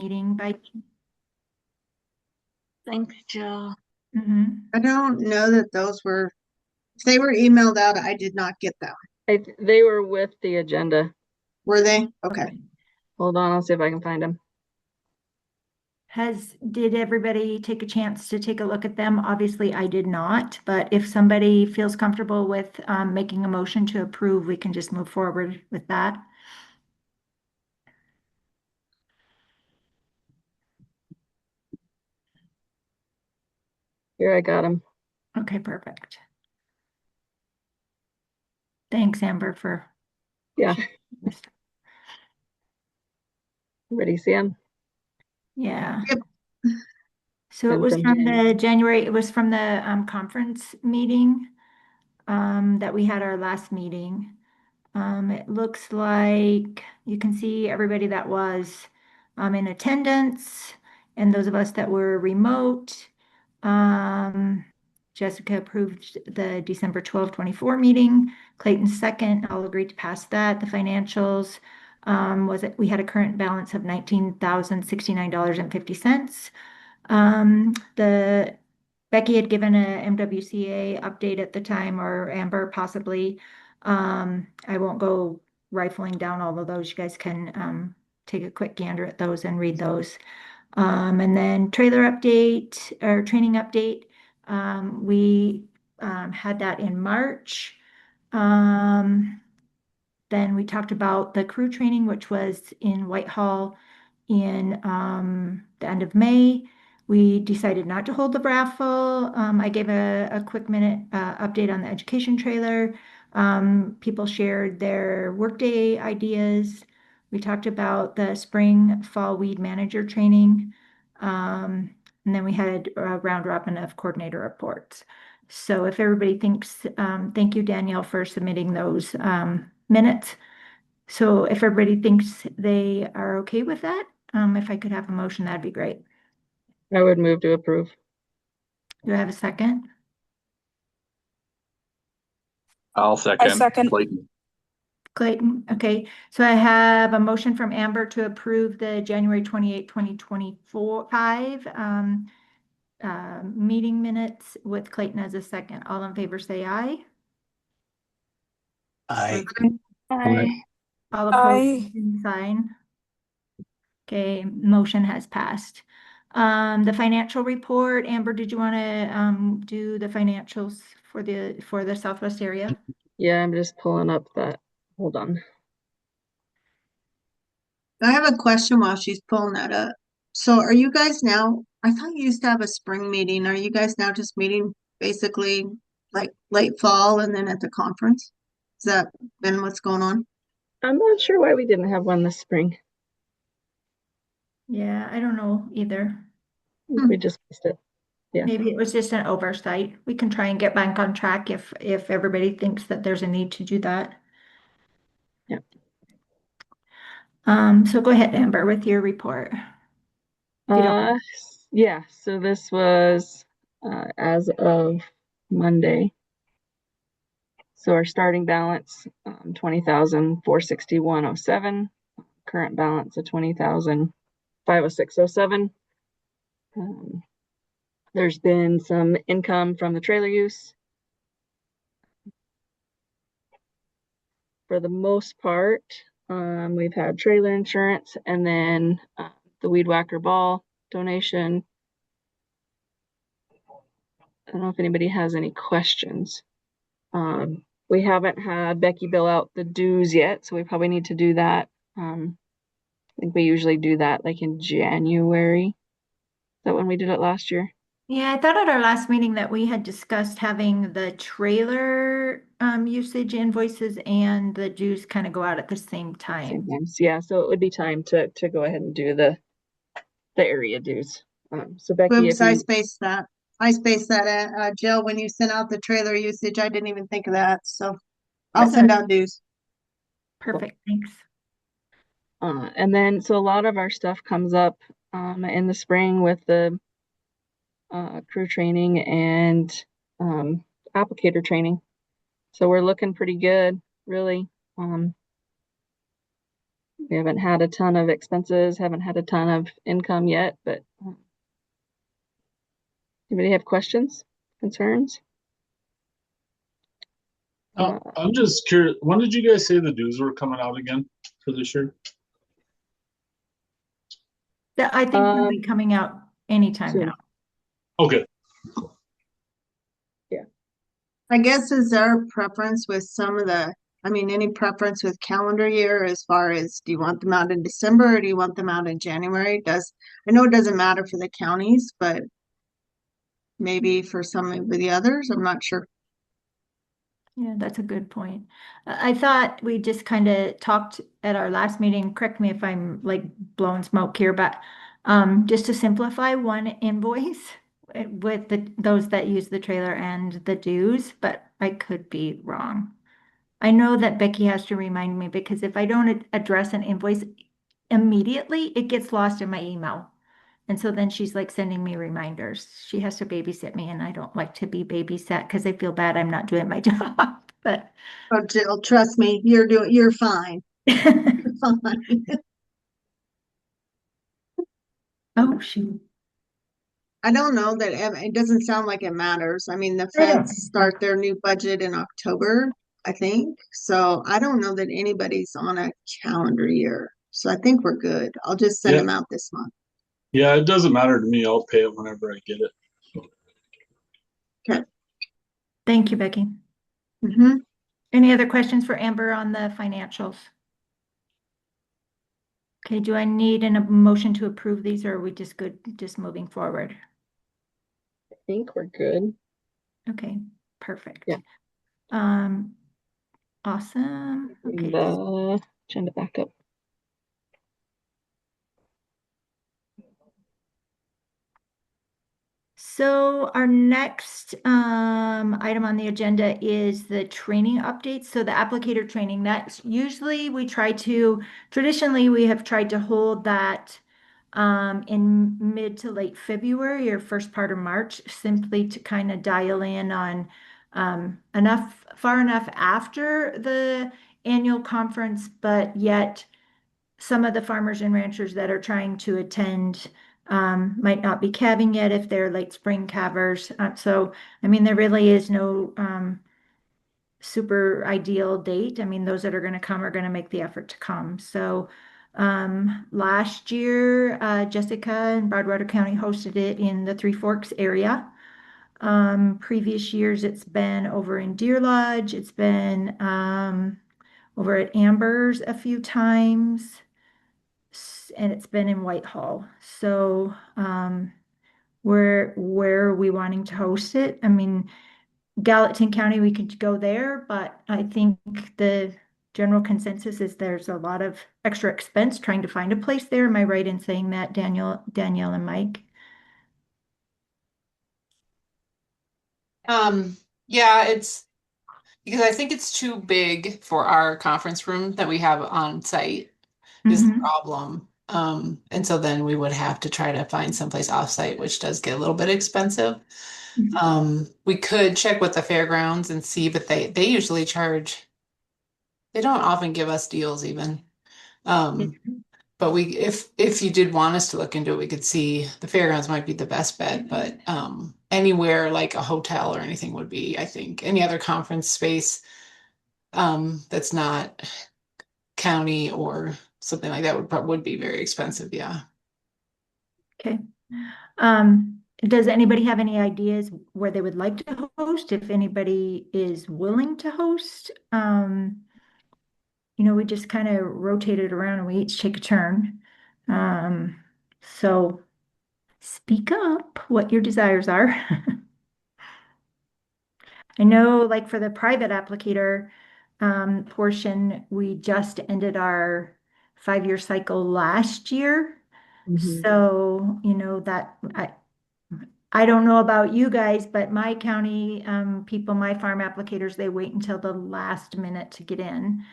meeting by? Thanks, Jill. Mhm. I don't know that those were, if they were emailed out, I did not get them. They were with the agenda. Were they? Okay. Hold on, I'll see if I can find them. Did everybody take a chance to take a look at them? Obviously, I did not, but if somebody feels comfortable with making a motion to approve, we can just move forward with that. Here, I got them. Okay, perfect. Thanks, Amber, for. Yeah. Ready to see them? Yeah. Yep. So it was from the January, it was from the conference meeting that we had our last meeting. It looks like you can see everybody that was in attendance and those of us that were remote. Jessica approved the December 12, 24 meeting. Clayton second. I'll agree to pass that. The financials was it we had a current balance of $19,069.50. The Becky had given a MWCA update at the time, or Amber possibly. I won't go rifling down all of those. You guys can take a quick gander at those and read those. And then trailer update or training update. We had that in March. Then we talked about the crew training, which was in Whitehall in the end of May. We decided not to hold the raffle. I gave a quick minute update on the education trailer. People shared their workday ideas. We talked about the spring fall weed manager training. And then we had a round robin of coordinator reports. So if everybody thinks, thank you, Danielle, for submitting those minutes. So if everybody thinks they are okay with that, if I could have a motion, that'd be great. I would move to approve. Do I have a second? I'll second. I second. Clayton. Clayton, okay. So I have a motion from Amber to approve the January 28, 2025 meeting minutes with Clayton as a second. All in favor say aye. Aye. All Aye. opposed, same sign. Okay, motion has passed. The financial report, Amber, did you want to do the financials for the Southwest area? Yeah, I'm just pulling up that. Hold on. I have a question while she's pulling that up. So are you guys now, I thought you used to have a spring meeting. Are you guys now just meeting basically like late fall and then at the conference? Is that been what's going on? I'm not sure why we didn't have one this spring. Yeah, I don't know either. We just missed it. Yeah. Maybe it was just an oversight. We can try and get back on track if everybody thinks that there's a need to do that. Yeah. So go ahead, Amber, with your report. Yeah, so this was as of Monday. So our starting balance, 20,461.07. Current balance of 20,506.07. There's been some income from the trailer use. For the most part, we've had trailer insurance and then the Weed Whacker ball donation. I don't know if anybody has any questions. We haven't had Becky bill out the dues yet, so we probably need to do that. I think we usually do that like in January. Is that when we did it last year? Yeah, I thought at our last meeting that we had discussed having the trailer usage invoices and the dues kind of go out at the same time. Sometimes, yeah. So it would be time to go ahead and do the area dues. So Becky, Oops, I spaced that. I spaced that, Jill, when you sent out the trailer usage, I didn't even think of that, so I'll send out dues. Perfect, thanks. And then, so a lot of our stuff comes up in the spring with the crew training and applicator training. So we're looking pretty good, really. We haven't had a ton of expenses, haven't had a ton of income yet, but anybody have questions, concerns? I'm just curious, when did you guys say the dues were coming out again for this year? I think they'll be coming out anytime Soon. now. Okay, I guess is there a preference with some of any preference with calendar year as far as do you want them out in December or do you want them out in January? I know it doesn't matter for the counties, but maybe for some of the others, I'm not sure. Yeah, that's a good point. I thought we just kind of talked at our last meeting, correct me if I'm like blowing smoke here, but just to simplify one invoice with those that use the trailer and the dues, but I could be wrong. I know that Becky has to remind me because if I don't address an invoice immediately, it gets lost in my email. And so then she's like sending me reminders. She has to babysit me, and I don't like to be babysat because I feel bad I'm not doing my job. But Oh, Jill, trust me, you're fine. You're fine. oh shoot. I don't know that it doesn't sound like it matters. I mean, the feds start their new budget in October, I think. So I don't know that anybody's on a calendar year. So I think we're good. I'll just send Yeah. them out this month. yeah, it doesn't matter to me. I'll pay it whenever I get it. Thank you, Becky. Mm-hmm. Any other questions for Amber on the financials? Okay, do I need a motion to approve these, or are we just good, just moving forward? I think we're good. Okay, perfect. Yeah. Awesome. Bring Okay. the agenda back up. So our next item on the agenda is the training updates. So the applicator training, that's usually traditionally we have tried to hold that in mid to late February or first part of March, simply to kind of dial in on far enough after the annual conference, but yet some of the farmers and ranchers that are trying to attend might not be calving yet if they're late spring calvers. So, I mean, there really is no super ideal date. I mean, those that are going to come are going to make the effort to come. So, last year, Jessica and Broadwater County hosted it in the Three Forks area. Previous years, it's been over in Deer Lodge. It's been over at Amber's a few times, and it's been in Whitehall. So, where are we wanting to host it? I mean, Gallatin County, we could go there, but I think the general consensus is there's a lot of extra expense trying to find a place there. Am I right in saying that, Danielle and Mike? Yeah, it's because I think it's too big for our conference room that we have on site is the Mhm. problem. And so then we would have to try to find someplace off site, which does get a little bit expensive. Mhm. We could check with the fairgrounds and see, but they usually charge, they don't often give us deals even. But if you did want us to look into it, we could see the fairgrounds might be the best bet, but anywhere like a hotel or anything would be, I think, any other conference space that's not county or something like that would be very expensive, yeah. Okay. Does anybody have any ideas where they would like to host? If anybody is willing to host, we just kind of rotate it around and we each take a turn. So speak up what your desires are. I know, like for the private applicator portion, we just ended our 5-year cycle last year. So, that I don't know about you guys, but my county people, my farm applicators, they wait until the last minute to get in.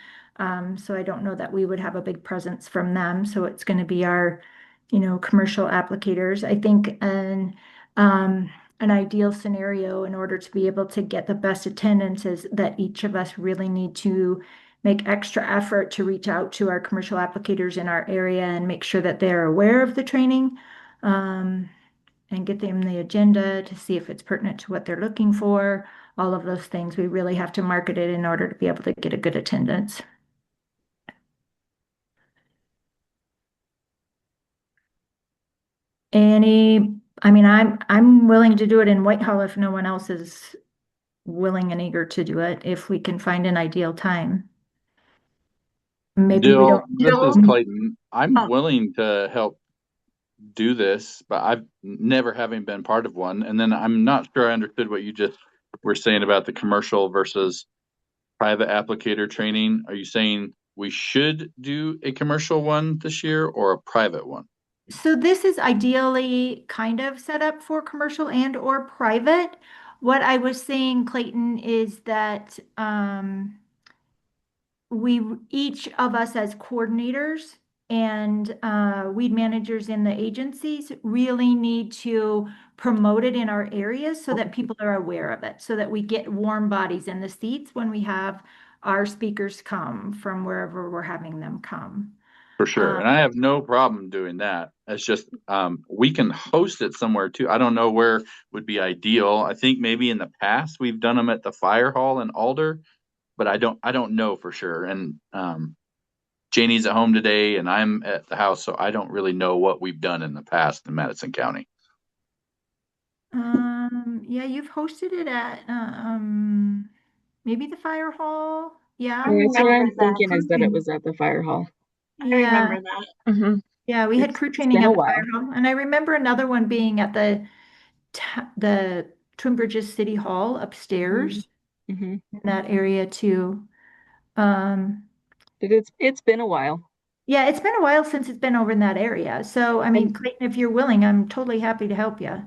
So I don't know that we would have a big presence from them. So it's going to be our, commercial applicators. I think an ideal scenario in order to be able to get the best attendance is that each of us really need to make extra effort to reach out to our commercial applicators in our area and make sure that they're aware of the training, and get them the agenda to see if it's pertinent to what they're looking for. All of those things. We really have to market it in order to be able to get a good attendance. I'm willing to do it in Whitehall if no one else is willing and eager to do it, if we can find an ideal time. Maybe we Dill, don't. this is Clayton. I'm Oh. willing to help do this, but I've never having been part of one. And then I'm not sure I understood what you just were saying about the commercial versus private applicator training. Are you saying we should do a commercial one this year or a private one? So this is ideally kind of set up for commercial and or private. What I was saying, Clayton, is that we each of us as coordinators and weed managers in the agencies really need to promote it in our areas so that people are aware of it, so that we get warm bodies in the seats when we have our speakers come from wherever we're having them come. For sure. And I have no problem doing that. It's just we can host it somewhere too. I don't know where would be ideal. I think maybe in the past we've done them at the fire hall in Alder, but I don't know for sure. And Janie's at home today and I'm at the house, so I don't really know what we've done in the past in Madison County. Yeah, you've hosted it at maybe the fire hall. Yeah. Yeah, that's what I'm remember that. thinking is that it was at the fire hall. I Yeah. remember that. Mm-hmm. Yeah, we had It's crew been training a at the while. fire hall, and I remember another one being at the Twin Bridges City Hall upstairs Mm-hmm. in that area too. Um, It's been a while. yeah, it's been a while since it's been over in that area. So, I mean, And Clayton, if you're willing, I'm totally happy to help you.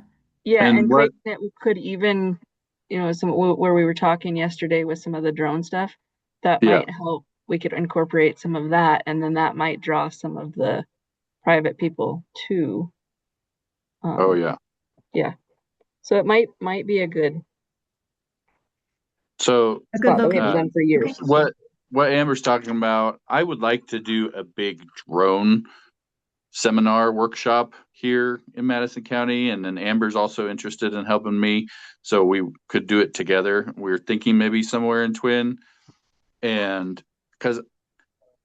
yeah, And and what- Clayton, it could even, where we were talking yesterday with some of the drone stuff, that Yeah. might help. We could incorporate some of that, and then that might draw some of the private people too. Oh yeah. Yeah. So it might be a good So A good spot that we haven't location. done for years. what Amber's talking about, I would like to do a big drone seminar workshop here in Madison County, and then Amber's also interested in helping me, so we could do it together. We're thinking maybe somewhere in Twin, and because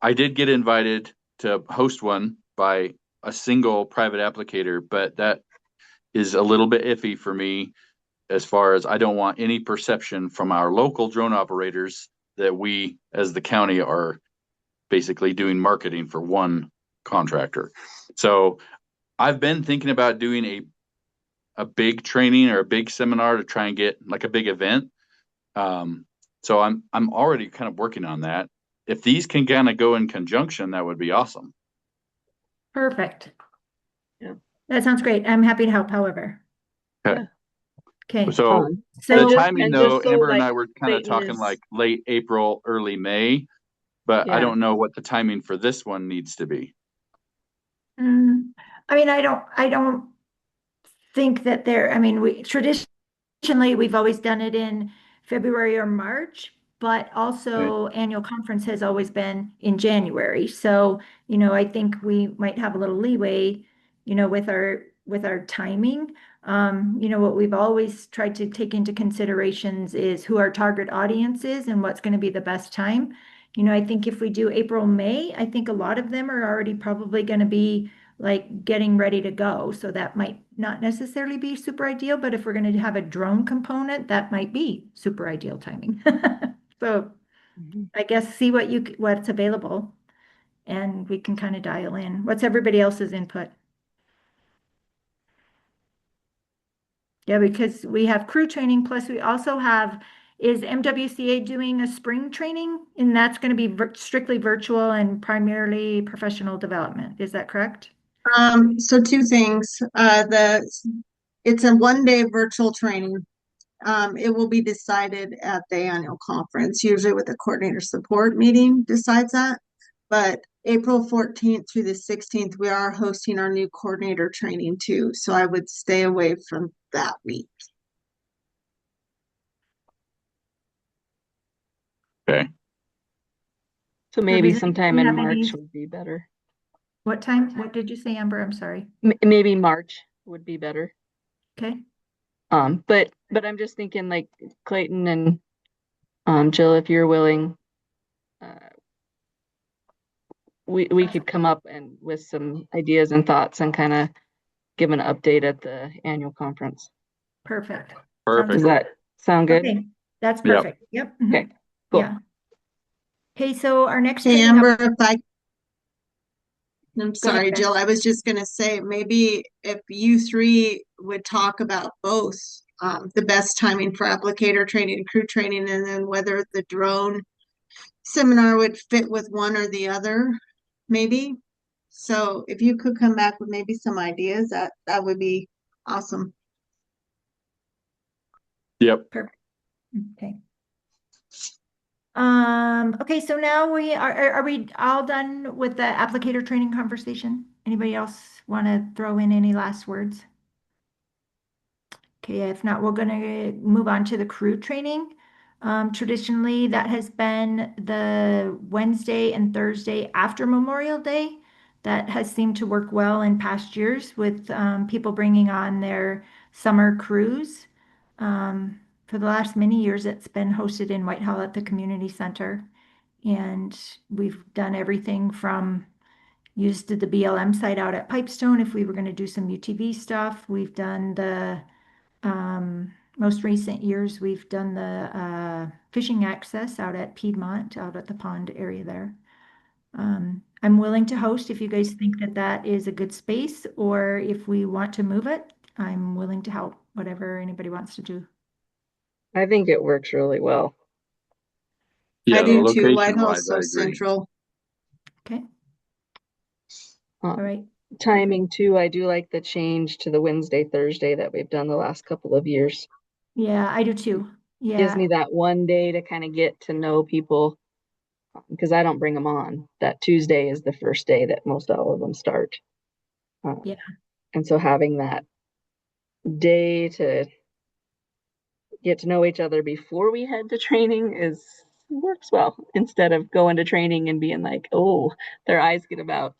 I did get invited to host one by a single private applicator, but that is a little bit iffy for me as far as I don't want any perception from our local drone operators that we as the county are basically doing marketing for one contractor. So I've been thinking about doing a big training or a big seminar to try and get like a big event. So I'm already kind of working on that. If these can kind of go in conjunction, that would be awesome. Perfect. Yeah. That sounds great. I'm happy to help, however. Okay. Okay. So Fun. So the timing and though, just so, Amber and like, I were kind of Clayton talking is- like late April, early May, but I Yeah. don't know what the timing for this one needs to be. I mean, I don't think that we traditionally, we've always done it in February or March, but also annual conference has always been in January. So, I think we might have a little leeway, with our timing. What we've always tried to take into considerations is who our target audience is and what's going to be the best time. I think if we do April, May, I think a lot of them are already probably going to be like getting ready to go. So that might not necessarily be super ideal, but if we're going to have a drone component, that might be super ideal timing. So Mhm. I guess see what's available and we can kind of dial in. What's everybody else's input? Yeah, because we have crew training, plus we also have, is MWCA doing a spring training? And that's going to be strictly virtual and primarily professional development. Is that correct? So two things. It's a 1-day virtual training. It will be decided at the annual conference, usually with the coordinator support meeting decides that. But April 14th through the 16th, we are hosting our new coordinator training too. So I would stay away from that week. Okay. So maybe does sometime anybody in have March any- would be better. What time? What did you say, Amber? I'm sorry. Maybe March would be better. Okay. But I'm just thinking like Clayton and Jill, if you're willing, uh, we could come up and with some ideas and thoughts and kind of give an update at the annual conference. Perfect. Sounds Perfect. Does that sound good? Okay, that's Yep. perfect. Yep. Mhm. Okay, cool. Yeah. Okay, so our next Hey, training Amber, I'm Go ahead, sorry, Beth. Jill, I was just gonna say, maybe if you three would talk about both, the best timing for applicator training and crew training, and then whether the drone seminar would fit with one or the other, maybe. So if you could come back with maybe some ideas, that would be awesome. Yep. Okay. Okay, so now are we all done with the applicator training conversation? Anybody else want to throw in any last words? Okay, if not, we're gonna move on to the crew training. Traditionally, that has been the Wednesday and Thursday after Memorial Day. That has seemed to work well in past years with people bringing on their summer crews. For the last many years, it's been hosted in Whitehall at the community center. And we've done everything from used the BLM site out at Pipestone if we were going to do some UTV stuff. We've done the most recent years, we've done the fishing access out at Piedmont, out at the pond area there. I'm willing to host if you guys think that that is a good space, or if we want to move it, I'm willing to help, whatever anybody wants to do. I think it works really well. Yeah, I the do too. location Whitehall's wise, I so agree. central. Okay, Um, all right. Timing too, I do like the change to the Wednesday, Thursday that we've done the last couple of years. Yeah, I do too. Gives Yeah, me that one day to kind of get to know people because I don't bring them on. That Tuesday is the first day that most all of them start. Yeah. And so having that day to get to know each other before we head to training is works well instead of going to training and being like, oh, their eyes get about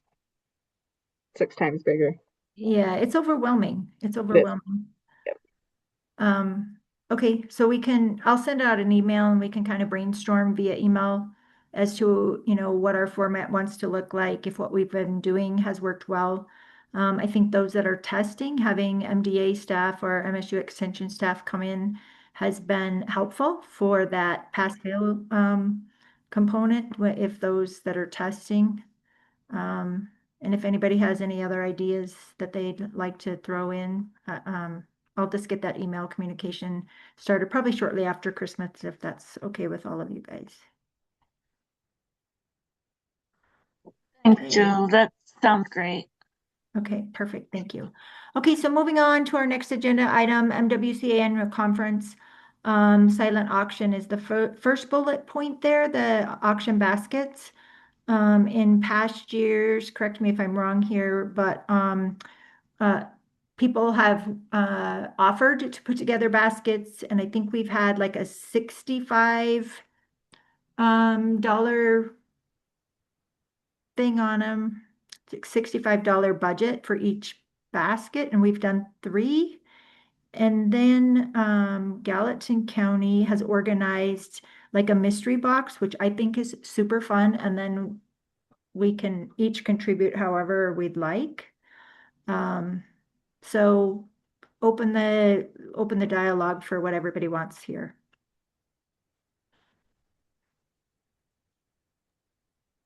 6 times bigger. yeah, it's overwhelming. It's It is. overwhelming. Yep. Okay, so I'll send out an email and we can kind of brainstorm via email as to, what our format wants to look like, if what we've been doing has worked well. I think those that are testing, having MDA staff or MSU extension staff come in has been helpful for that pass-fail component, if those that are testing. And if anybody has any other ideas that they'd like to throw in, I'll just get that email communication started probably shortly after Christmas, if that's okay with all of you guys. Thanks, Okay. Jill. That sounds great. Okay, perfect. Thank you. Okay, so moving on to our next agenda item, MWCA annual conference. Silent auction is the first bullet point there, the auction baskets. In past years, correct me if I'm wrong here, but people have offered to put together baskets, and I think we've had like a $65 dollar thing on them, $65 budget for each basket, and we've done 3. And then Gallatin County has organized like a mystery box, which I think is super fun, and then we can each contribute however we'd like. So open the dialogue for what everybody wants here.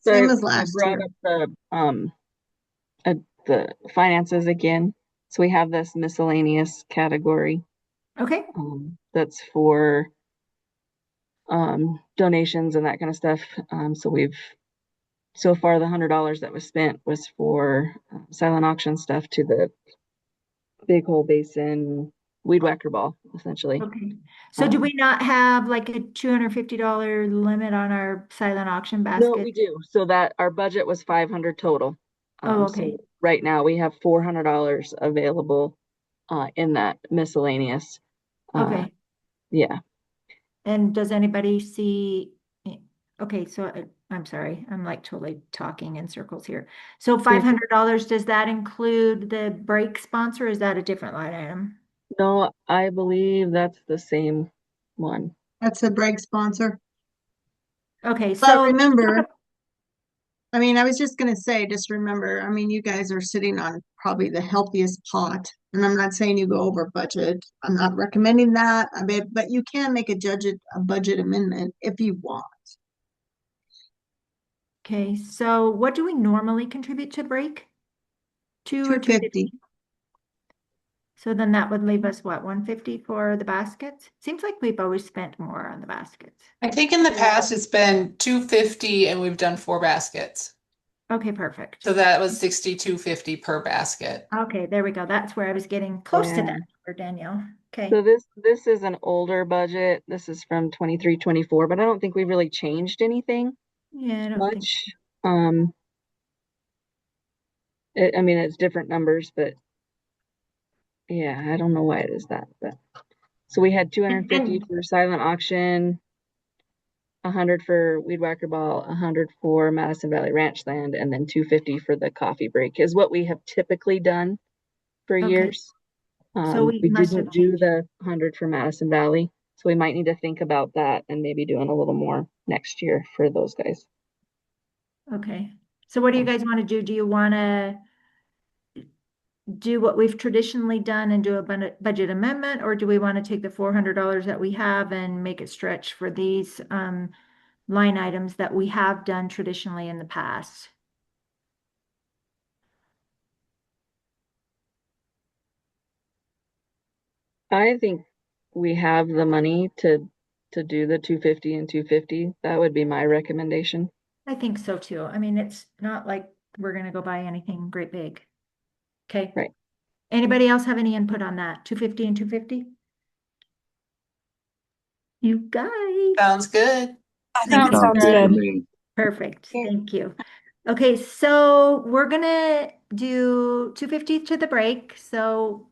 So Same I as last brought year. up the finances again. So we have this miscellaneous category Okay, that's for donations and that kind of stuff. So far the $100 that was spent was for silent auction stuff to the Big Hole Basin weed whacker ball, essentially. okay. So do we not have like a $250 limit on our silent auction No, basket? we do. So that our budget was 500 total. Oh, okay. So right now we have $400 available in that miscellaneous. Okay. Yeah. And does anybody see, okay, so I'm sorry, I'm like totally talking in circles here. So $500, does that include the break sponsor? Or is that a different line item? No, I believe that's the same one. That's the break sponsor. Okay, But so remember, I mean, I was just gonna say, just remember, I mean, you guys are sitting on probably the healthiest pot. And I'm not saying you go over budget. I'm not recommending that. I mean, but you can make a budget amendment if you want. okay, so what do we normally contribute to break? 2 or 250? 250. So then that would leave us what, 150 for the baskets? Seems like we've always spent more on the baskets. I think in the past it's been 250 and we've done 4 baskets. Okay, perfect. So that was 62.50 per basket. Okay, there we go. That's where I was getting close to Yeah. that for Danielle. Okay. So this is an older budget. This is from 23, 24, but I don't think we've really changed anything Yeah, I don't think. much. I mean, it's different numbers, but yeah, I don't know why it is that, but so we had 250 And- for silent auction, 100 for Weed Whacker Ball, 100 for Madison Valley Ranch Land, and then 250 for the coffee break is what we have typically done for Okay. years. So we We must didn't have do changed. the 100 for Madison Valley, so we might need to think about that and maybe doing a little more next year for those guys. Okay. So what do you guys want to do? Do you want to do what we've traditionally done and do a budget amendment, or do we want to take the $400 that we have and make it stretch for these line items that we have done traditionally in the past? I think we have the money to do the 250 and 250. That would be my recommendation. I think so too. I mean, it's not like we're gonna go buy anything great big. Okay. Right. Anybody else have any input on that? 250 and 250? You guys. Sounds good. I think it's Sounds good to me. Perfect, thank you. Okay, so we're gonna do 250 to the break, so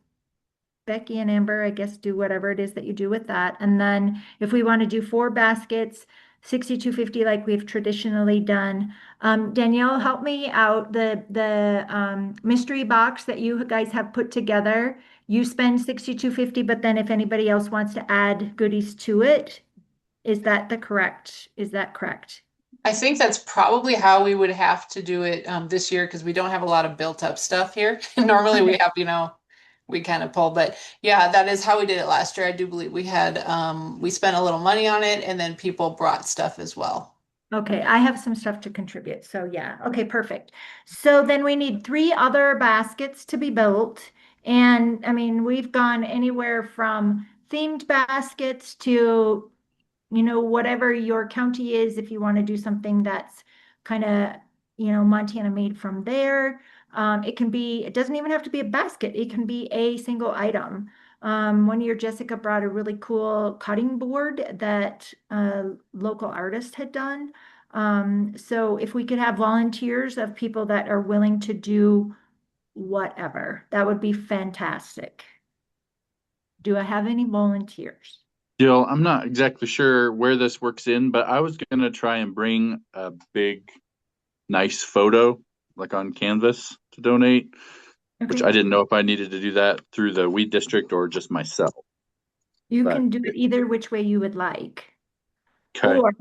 Becky and Amber, I guess, do whatever it is that you do with that. And then if we want to do 4 baskets, 62.50 like we've traditionally done. Danielle, help me out. The mystery box that you guys have put together, you spend 62.50, but then if anybody else wants to add goodies to it, is that correct? I think that's probably how we would have to do it this year because we don't have a lot of built up stuff here. Normally we Okay. have, we kind of pull, but yeah, that is how we did it last year. I do believe we had we spent a little money on it and then people brought stuff as well. Okay, I have some stuff to contribute, so yeah, okay, perfect. So then we need 3 other baskets to be built. And I mean, we've gone anywhere from themed baskets to, whatever your county is, if you want to do something that's kind of, Montana made from there. It doesn't even have to be a basket. It can be a single item. One year Jessica brought a really cool cutting board that a local artist had done. So if we could have volunteers of people that are willing to do whatever, that would be fantastic. Do I have any volunteers? Jill, I'm not exactly sure where this works in, but I was gonna try and bring a big, nice photo, like on canvas to donate, which Okay. I didn't know if I needed to do that through the weed district or just myself. You But- can do it either which way you would like. Okay, Or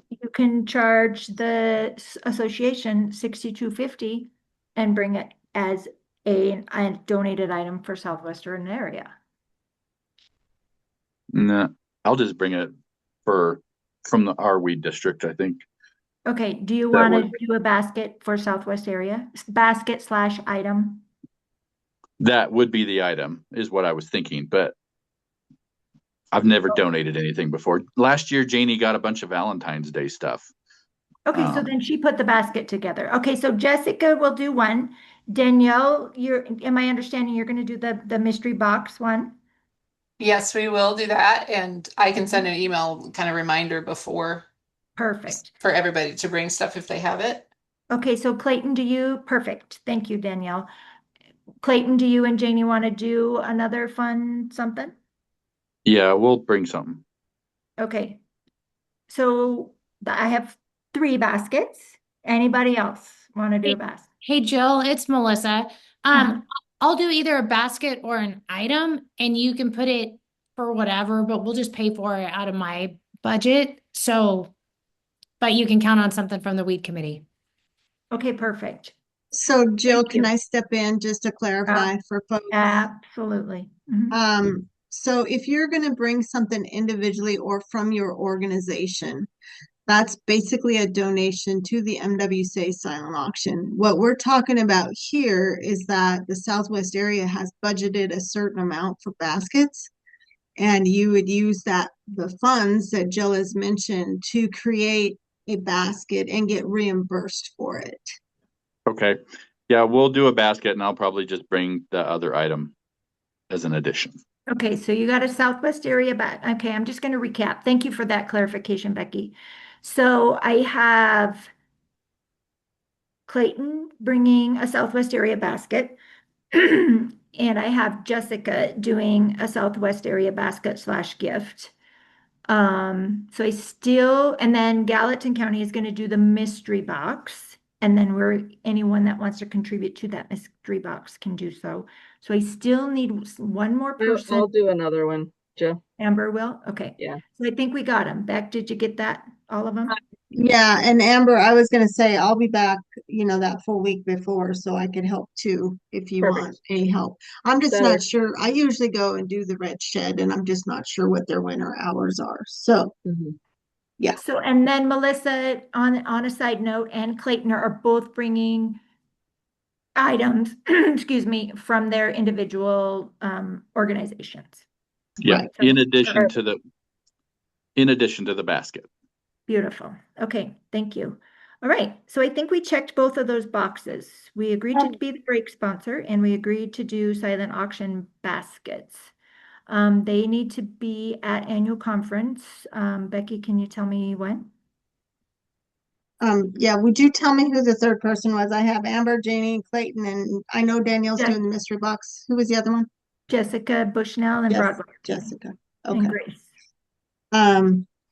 you can charge the association 62.50 and bring it as a donated item for Southwestern area. nah, I'll just bring it from our weed district, I think. Okay, do you That want to works. do a basket for Southwest area? Basket/item? That would be the item, is what I was thinking, but I've never donated anything before. Last year, Janie got a bunch of Valentine's Day stuff. Okay, so Um, then she put the basket together. Okay, so Jessica will do one. Danielle, am I understanding you're going to do the mystery box one? Yes, we will do that. And I can send an email kind of reminder before Perfect. for everybody to bring stuff if they have it. Okay, so Clayton, perfect. Thank you, Danielle. Clayton, do you and Janie want to do another fun something? yeah, we'll bring something. Okay. So I have 3 baskets. Anybody else want to do a Hey- basket? Hey Jill, it's Melissa. Uh-huh. I'll do either a basket or an item and you can put it for whatever, but we'll just pay for it out of my budget. So, but you can count on something from the weed committee. Okay, perfect. So Jill, Thank can you. I step in just to clarify for folks? Absolutely. Mhm. So if you're gonna bring something individually or from your organization, that's basically a donation to the MWCA silent auction. What we're talking about here is that the Southwest area has budgeted a certain amount for baskets. And you would use the funds that Jill has mentioned to create a basket and get reimbursed for it. Okay. Yeah, we'll do a basket and I'll probably just bring the other item as an addition. Okay, so you got a Southwest area back. Okay, I'm just going to recap. Thank you for that clarification, Becky. So I have Clayton bringing a Southwest area basket. And I have Jessica doing a Southwest area basket / gift. So I still, and then Gallatin County is going to do the mystery box. And then anyone that wants to contribute to that mystery box can do so. So I still need one more person. I'll do another one, Jill. Amber will? Okay. Yeah. So I think we got them. Beck, did you get that? All of them? Yeah, and Amber, I was gonna say I'll be back, that full week before, so I could help too if you Perfect. want any help. I'm just That not is- sure. I usually go and do the red shed, and I'm just not sure what their winter hours are. So Mhm. So, and then Melissa, on a side note, and Clayton are both bringing items, excuse me, from their individual organizations. Yeah, Right. in addition to the basket. Beautiful. Okay, thank you. All right, so I think we checked both of those boxes. We agreed to be the break sponsor and we agreed to do silent auction baskets. They need to be at annual conference. Becky, can you tell me when? yeah, would you tell me who the third person was? I have Amber, Janie, Clayton, and I know Danielle's Yeah. doing the mystery box. Who was the other one? Jessica Bushnell and Yes, Broadway. Jessica. And Okay. Grace.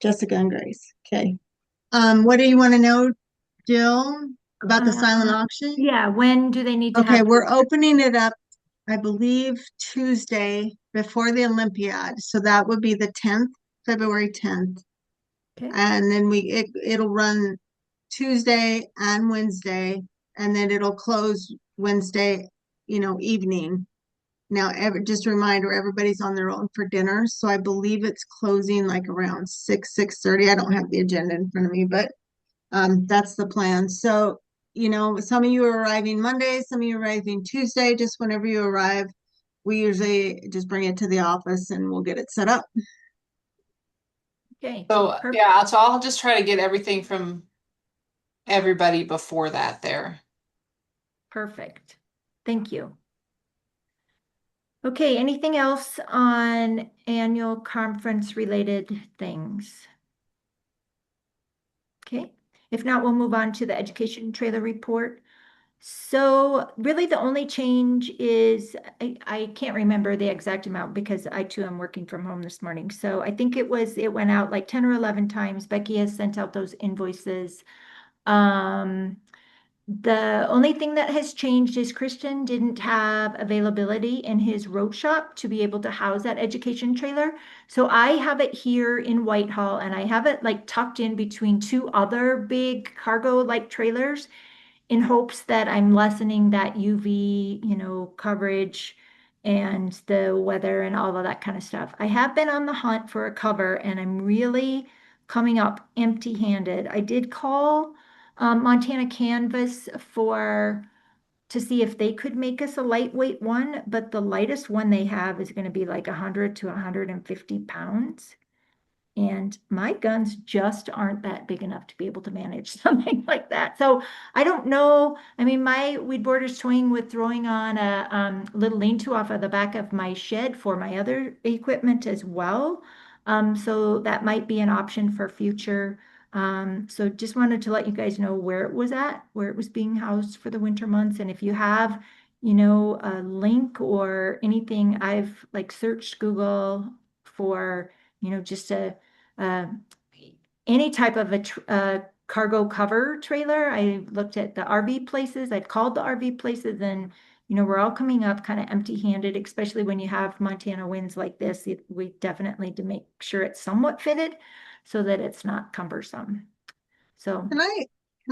Jessica and Grace. Okay. What do you want to know, Jill, about the silent auction? Yeah, when do they need to Okay, have? we're opening it up, I believe, Tuesday before the Olympiad. So that would be the 10th, February 10th. Okay. And then it'll run Tuesday and Wednesday, and then it'll close Wednesday, evening. Now, just a reminder, everybody's on their own for dinner, so I believe it's closing like around 6:30. I don't have the agenda in front of me, but that's the plan. So, some of you are arriving Monday, some of you are arriving Tuesday. Just whenever you arrive, we usually just bring it to the office and we'll get it set up. Okay. So, Perfect. yeah, so I'll just try to get everything from everybody before that there. Perfect. Thank you. Okay, anything else on annual conference related things? Okay, if not, we'll move on to the education trailer report. So really the only change is, I can't remember the exact amount because I too am working from home this morning. So I think it went out like 10 or 11 times. Becky has sent out those invoices. The only thing that has changed is Christian didn't have availability in his road shop to be able to house that education trailer. So I have it here in Whitehall and I have it like tucked in between 2 other big cargo like trailers in hopes that I'm lessening that UV, coverage and the weather and all of that kind of stuff. I have been on the hunt for a cover and I'm really coming up empty-handed. I did call Montana Canvas to see if they could make us a lightweight one, but the lightest one they have is going to be like 100 to 150 pounds. And my guns just aren't that big enough to be able to manage something like that. So I don't know. I mean, my weed border's toying with throwing on a little lean-to off of the back of my shed for my other equipment as well. So that might be an option for future. So just wanted to let you guys know where it was being housed for the winter months. And if you have, a link or anything, I've like searched Google for, just any type of cargo cover trailer. I looked at the RV places. I've called the RV places, and we're all coming up kind of empty-handed, especially when you have Montana winds like this. We definitely need to make sure it's somewhat fitted so that it's not cumbersome. So, Can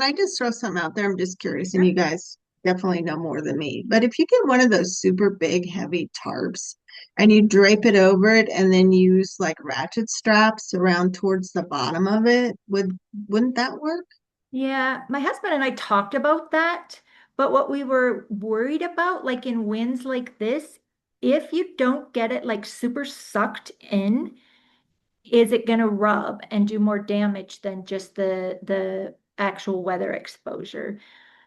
I just throw something out there? I'm just curious, and Sure. you guys definitely know more than me. But if you get one of those super big, heavy tarps and you drape it over it and then use like ratchet straps around towards the bottom of it, wouldn't that work? yeah, my husband and I talked about that, but what we were worried about, like in winds like this, if you don't get it like super sucked in, is it going to rub and do more damage than just the actual weather exposure?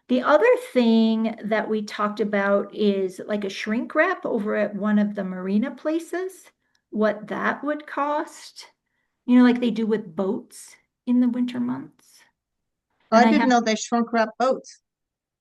The other thing that we talked about is like a shrink wrap over at one of the marina places, what that would cost, like they do with boats in the winter months. Oh, And I I didn't have, know they shrunk wrap boats.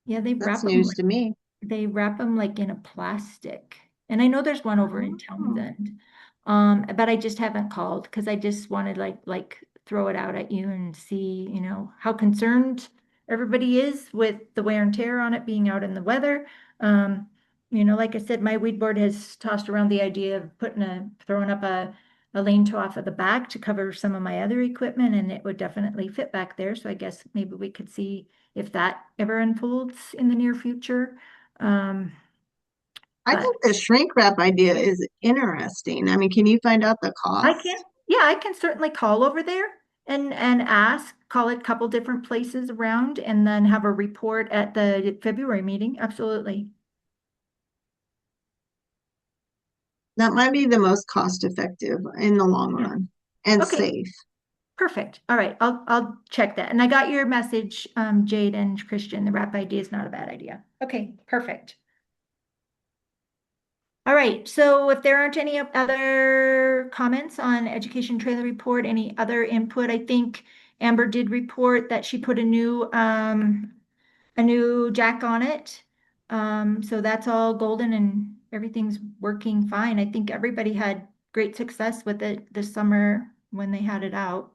yeah, they That's wrap them news to me. they wrap them like in a plastic. And I know there's one over in Oh. Townsend. But I just haven't called because I just wanted like throw it out at you and see, how concerned everybody is with the wear and tear on it being out in the weather. Like I said, my weed board has tossed around the idea of throwing up a lane to off of the back to cover some of my other equipment, and it would definitely fit back there. So I guess maybe we could see if that ever unfolds in the near future. Um, I but think the shrink wrap idea is interesting. I mean, can you find out the I can, cost? yeah, I can certainly call over there and ask, call it a couple different places around and then have a report at the February meeting. Absolutely. That might be the most cost effective in the long Yeah. run and Okay, safe. perfect. All right, I'll check that. And I got your message, Jade and Christian. The wrap idea is not a bad idea. Okay, perfect. All right, so if there aren't any other comments on education trailer report, any other input, I think Amber did report that she put a new jack on it. So that's all golden and everything's working fine. I think everybody had great success with it this summer when they had it out.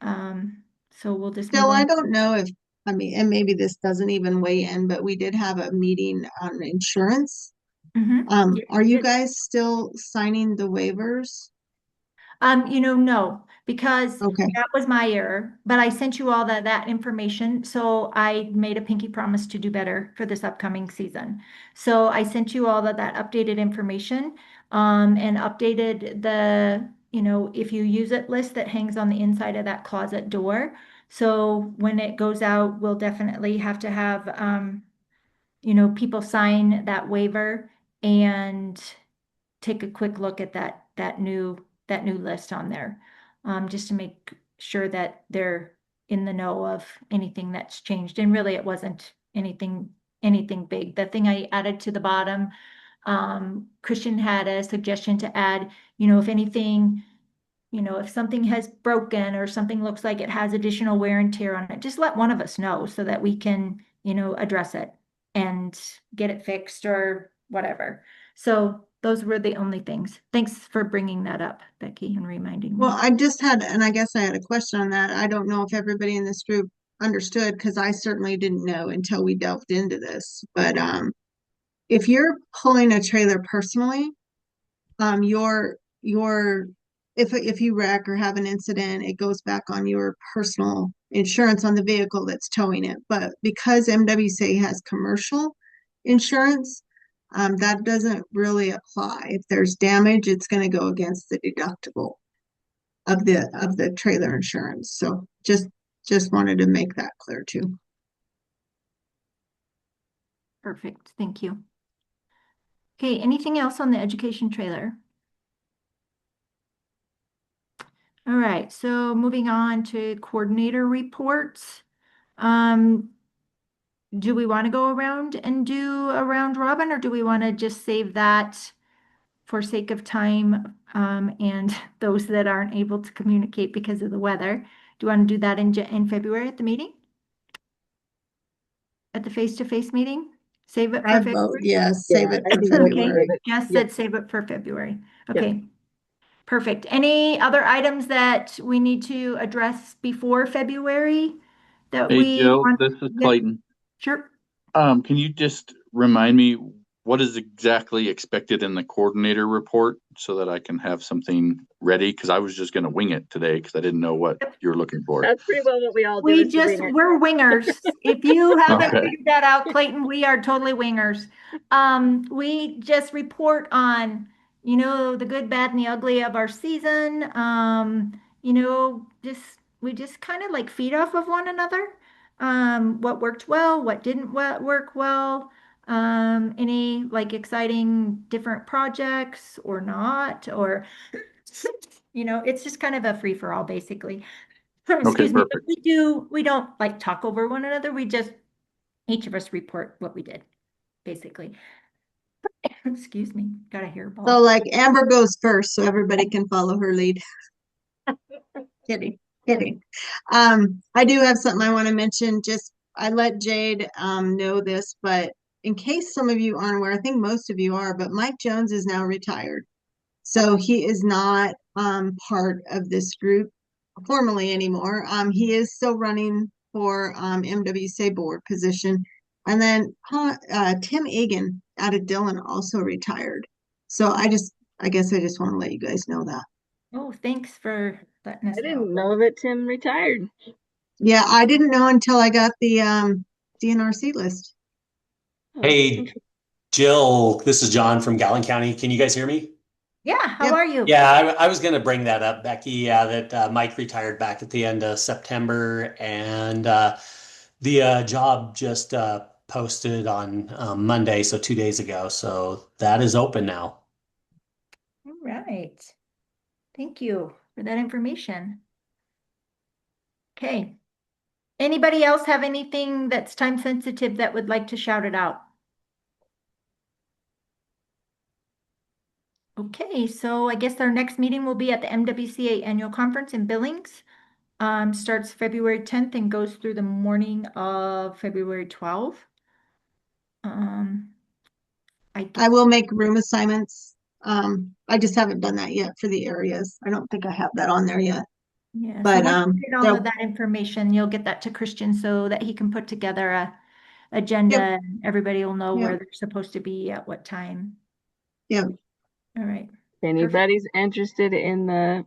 So we'll just move Still, I on. don't know if, I mean, and maybe this doesn't even weigh in, but we did have a meeting on insurance. Mhm. Are you Yeah. guys still signing the waivers? No, because Okay. that was my error, but I sent you all that information. So I made a pinky promise to do better for this upcoming season. So I sent you all of that updated information, and updated if you use it list that hangs on the inside of that closet door. So when it goes out, we'll definitely have to have, people sign that waiver and take a quick look at that new list on there, just to make sure that they're in the know of anything that's changed. And really, it wasn't anything big. The thing I added to the bottom, Christian had a suggestion to add, if anything, if something has broken or something looks like it has additional wear and tear on it, just let one of us know so that we can, address it and get it fixed or whatever. So those were the only things. Thanks for bringing that up, Becky, and reminding Well, me. I just had, and I guess I had a question on that. I don't know if everybody in this group understood because I certainly didn't know until we delved into this. But if you're pulling a trailer personally, your if you wreck or have an incident, it goes back on your personal insurance on the vehicle that's towing it. But because MWC has commercial insurance, that doesn't really apply. If there's damage, it's going to go against the deductible of the trailer insurance. So just wanted to make that clear too. Perfect. Thank you. Okay, anything else on the education trailer? All right, so moving on to coordinator reports. Do we want to go around and do a round robin, or do we want to just save that for sake of time, and those that aren't able to communicate because of the weather? Do you want to do that in February at the meeting? At the face-to-face meeting? Save it for I vote February? yes, Yeah, save it I for think I would Okay, February. save it. Jess Yep. said save it for February. Yep. Okay, perfect. Any other items that we need to address before February? that Hey, we Jill, want. this is Yep, Clayton. sure. Can you just remind me what is exactly expected in the coordinator report so that I can have something ready? Because I was just going to wing it today because I didn't know what you were looking for. That's pretty well what we all do. We is to just, wing it. we're wingers. If you haven't Okay. figured that out, Clayton, we are totally wingers. We just report on, the good, bad, and the ugly of our season. We just kind of like feed off of one another. What worked well, what didn't work well, any like exciting different projects or not, or, it's just kind of a free for all basically. Okay, Excuse me, but perfect. we don't like talk over one another. We just, each of us report what we did, basically. Excuse me, got a So hairball. like Amber goes first, so everybody can follow her lead. Kidding, kidding. I do have something I want to mention. Just I let Jade know this, but in case some of you aren't aware, I think most of you are, but Mike Jones is now retired. So he is not part of this group formally anymore. He is still running for MWSA board position. And then Tim Egan out of Dillon also retired. So I guess I just want to let you guys know that. Oh, thanks for letting us I know. didn't know that Tim retired. Yeah, I didn't know until I got the DNRC list. Oh, Hey, Jill, this is John from Gallen County. Can you guys hear me? Yeah, how Yep. are you? Yeah, I was going to bring that up, Becky. Yeah, that Mike retired back at the end of September, and the job just posted on Monday, so 2 days ago. So that is open now. All right. Thank you for that information. Okay. Anybody else have anything that's time sensitive that would like to shout it out? Okay, so I guess our next meeting will be at the MWCA Annual Conference in Billings. Starts February 10th and goes through the morning of February 12th. I will make room assignments. I just haven't done that yet for the areas. I don't think I have that on there yet. Yeah, so But once you get all they'll- of that information, you'll get that to Christian so that he can put together a agenda and everybody will know where Yep. they're supposed to be at what time. Yep. All right. if anybody's interested in the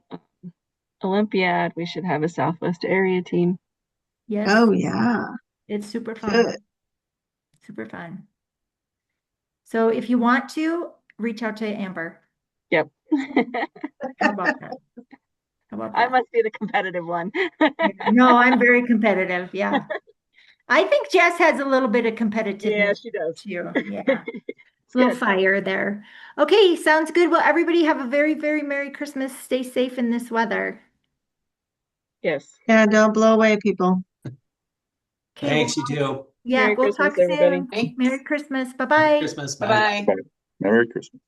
Olympiad, we should have a Southwest area team. Yes, Oh yeah, it's super fun. good. Super fun. So if you want to, reach out to Amber. Yep. How about that? How about I that? must be the competitive one. No, I'm very competitive. Yeah. I think Jess has a little bit of competitiveness Yeah, she does. too. Yeah. It's Little good. fire there. Okay, sounds good. Well, everybody have a very, very Merry Christmas. Stay safe in this weather. Yes. Yeah, don't blow away, people. Okay, Thanks, you too. yeah, Merry we'll Christmas, talk everybody. soon. Thanks. Merry Christmas. Merry Bye-bye. Christmas. Bye-bye. Merry Christmas.